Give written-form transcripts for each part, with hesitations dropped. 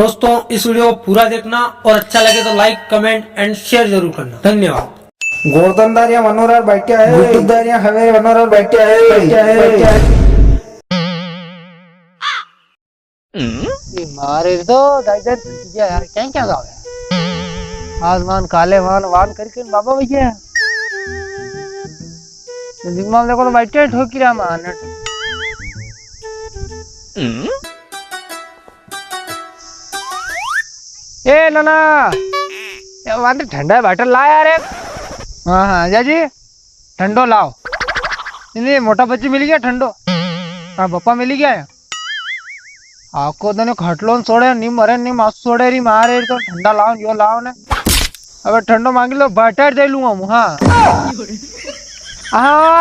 दोस्तों इस वीडियो को पूरा देखना और अच्छा लगे तो लाइक कमेंट एंड शेयर जरूर करना। धन्यवाद। गोवर्धनदारिया मनोहर बैठे आहे, गुट्टुदारिया हवे मनोहर बैठे आहे। मारे तो दाइदर यार क्या क्या गावे आसमान काले वान वान करके बाबा भैया दिमाग देखो तो बैठे ठोकी रहा मान ए नाना ये वांदे ठंडा बैठल ला यार एक हाँ हाँ जाजी ठंडो लाओ नहीं मोटा बच्ची मिल गया ठंडो हाँ पप्पा मिल गया है आको तने खटलोन सोड़े नी मरे नी मासु सोड़े री मारे तो ठंडा लाओ यो लाओ ने अब ठंडो मांगी लो बटर दे लूंगा मु हां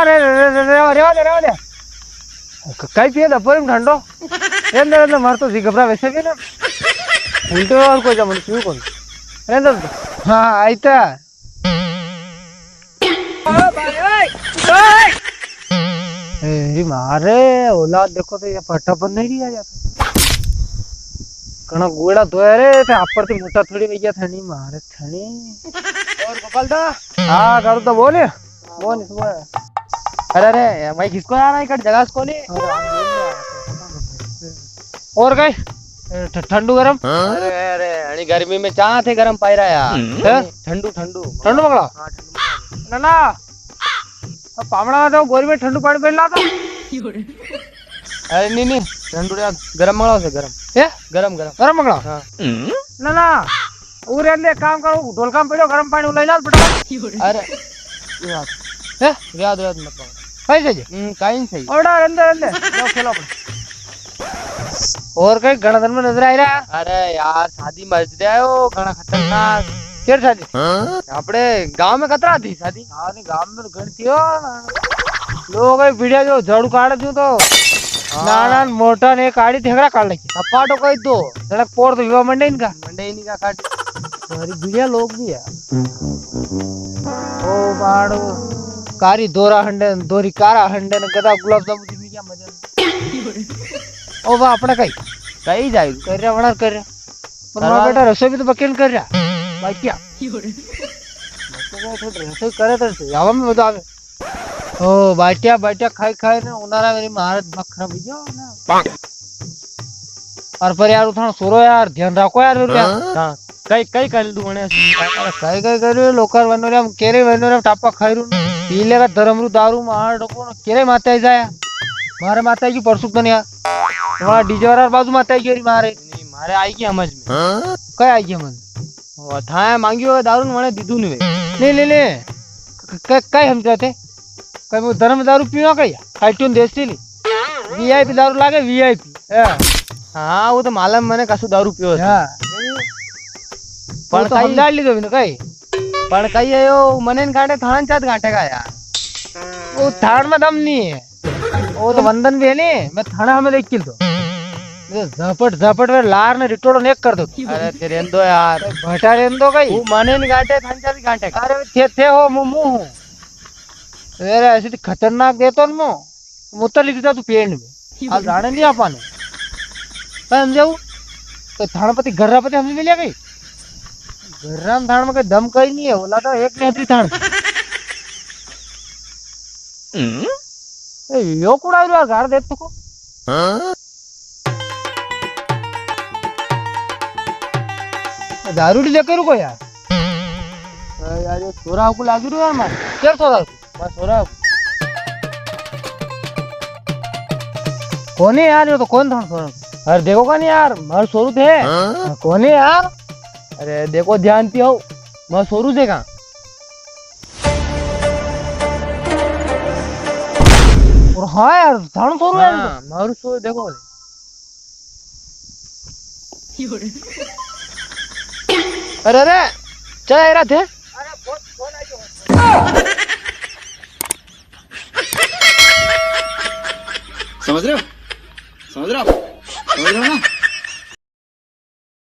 अरे रे दे कई पिए दपर ठंडो रेंदे मार तो जी घबरा वैसे भी ना उल्टे और कोई जमन क्यों कौन रेंदे हां आइता ओ भाई ओए ए मारे औलाद देखो तो ये फटाफट नहीं दिया जाता कणा गोड़ा धोया रे ते अपर से मोटा थोड़ी भैया थनी मारे थनी और गोपाल दा हां करो तो बोले अरे अरे भाई किसको आ रहा है कट जगह को नहीं और गए ठंडू गरम अरे अरे आणि गर्मी में चाह थे गरम पाई रहा यार ठंडू ठंडू ठंडू मंगला हां ठंडू ना ना अब पामड़ा तो गोरी में ठंडू पानी पहला था अरे नहीं ठंडू यार गरम मंगला से गरम ये गरम गरम गरम मंगला हां ना ना उरे ले काम करो ढोलका में पड़ो गरम पानी उलाई ना बेटा अरे याद याद मत कैसे जी काइन सही ओड़ा अंदर जाओ खेलो अपन और कई गणधन में नजर आ रहा अरे यार शादी मस्जिद आयो घना खतरनाक केर शादी अपने गांव में कतरा थी शादी हां नहीं गांव में गणती हो लोग ये वीडियो जो झाड़ू काट दूं तो नाना मोटा ने काड़ी ठेकरा काट लगी सपाटो कोई तो सड़क पोर तो युवा मंडे इनका मंडे इन्हीं का काट हमारी वीडियो लोग भी है ओ बाड़ो कारी दोरा हंडे दोरी कारा हंडे ने गदा गुलाब जामुन दी क्या मजा ओ बा अपने कई जाए कर रहा वणा कर रहा पर मां बेटा रसोई भी तो बकेल कर रहा भाई क्या रसोई करे तो यावा में मजा आवे ओ बाटिया बाटिया खाई ने उनारा मेरी महारत बखरा भैया ना और पर यार उठा सोरो यार ध्यान रखो यार मेरे हां कई कर दू मने अरे कई करे लोकर वनोरे हम केरे वनोरे टापा खाइरू पीले का धर्मरू दारू मार डको केरे माता जाया मारे माता की परसुक तो नहीं यार वहां डीजे वाला बाजू माता की मारे नहीं मारे आई की समझ में कई आई की समझ वो था मांगियो दारू मने दीदू नहीं ले कई हम जाते कई वो धर्म दारू पीवा कई खाइटून देसी ली वीआईपी दारू लागे वीआईपी हां वो तो मालूम मने कसु दारू पियो हां पण तो हम डाल ली दो कई पण कई आयो मने गांठे थान चात गांठे का यार वो थान में दम नहीं है वो तो वंदन भी है नहीं मैं थाना हमें देख किल दो झपट में लार ने रिटोड़ो नेक कर दो अरे तेरे दो यार भटा रेंदो कई वो मने गांठे थान चात गांठे अरे थे हो मुंह हूं अरे ऐसी खतरनाक देतो न मुत्तर लिख तू पेड़ में आज राणे नहीं आपाने पर हम जाऊ तो थानपति गर्रापति हमसे मिलिया गई गर्राम थान में कोई दम कहीं नहीं है बोला तो एक नेत्री थान यो कुड़ा यार गाड़ दे तुको दारू लेकर रुको यार यार ये छोरा को लागी रो यार मार क्या छोरा मैं छोरा कौन है यार ये तो कौन था छोरा अरे देखो का नहीं यार मार सोरू थे कौन है यार अरे देखो ध्यान पियो मैं सोरू से कहां और हाँ यार थान सोरू है हां मारू सो देखो अरे अरे चल आ रहा थे अरे कौन आई समझ रहे हो ना